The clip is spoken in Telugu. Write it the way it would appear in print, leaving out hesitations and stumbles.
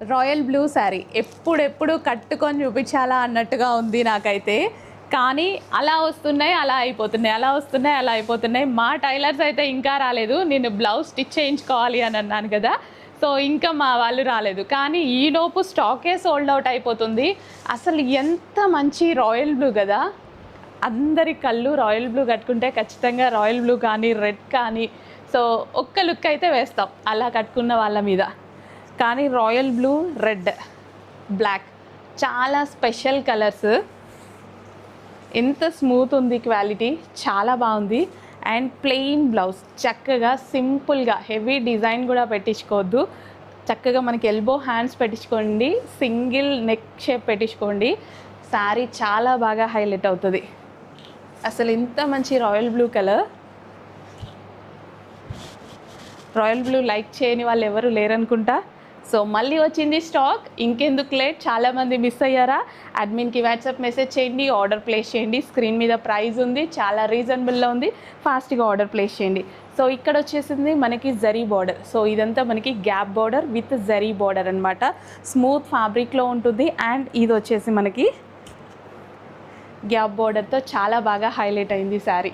రాయల్ బ్లూ శారీ ఎప్పుడెప్పుడు కట్టుకొని చూపించాలా అన్నట్టుగా ఉంది నాకైతే. కానీ అలా వస్తున్నాయి, అలా అయిపోతున్నాయి, అలా వస్తున్నాయి, అలా అయిపోతున్నాయి. మా టైలర్స్ అయితే ఇంకా రాలేదు. నేను బ్లౌజ్ స్టిచ్ చేయించుకోవాలి అని అన్నాను కదా, సో ఇంకా మా వాళ్ళు రాలేదు. కానీ ఈలోపు స్టాకే సోల్డ్ అవుట్ అయిపోతుంది. అసలు ఎంత మంచి రాయల్ బ్లూ కదా, అందరి కళ్ళు రాయల్ బ్లూ కట్టుకుంటే ఖచ్చితంగా రాయల్ బ్లూ కానీ రెడ్ కానీ సో ఒక్క లుక్ అయితే వేస్తాం అలా కట్టుకున్న వాళ్ళ మీద. కానీ రాయల్ బ్లూ, రెడ్, బ్లాక్ చాలా స్పెషల్ కలర్స్. ఎంత స్మూత్ ఉంది క్వాలిటీ, చాలా బాగుంది. అండ్ ప్లెయిన్ బ్లౌజ్, చక్కగా సింపుల్గా, హెవీ డిజైన్ కూడా పెట్టించుకోవద్దు. చక్కగా మనకి ఎల్బో హ్యాండ్స్ పెట్టించుకోండి, సింగిల్ నెక్ షేప్ పెట్టించుకోండి, శారీ చాలా బాగా హైలైట్ అవుతుంది. అసలు ఇంత మంచి royal blue colour, royal blue like చేయని వాళ్ళు ఎవరు లేరనుకుంటా. సో మళ్ళీ వచ్చింది స్టాక్, ఇంకెందుకు లేట్, చాలామంది మిస్ అయ్యారా? అడ్మిన్కి వాట్సాప్ మెసేజ్ చేయండి, ఆర్డర్ ప్లేస్ చేయండి. స్క్రీన్ మీద ప్రైస్ ఉంది, చాలా రీజనబుల్లో ఉంది, ఫాస్ట్గా ఆర్డర్ ప్లేస్ చేయండి. సో ఇక్కడ వచ్చేసింది మనకి జరీ బార్డర్. సో ఇదంతా మనకి gap border with zari border అనమాట. స్మూత్ ఫ్యాబ్రిక్లో ఉంటుంది. అండ్ ఇది వచ్చేసి మనకి గ్యాప్ బార్డర్తో చాలా బాగా హైలైట్ అయింది శారీ.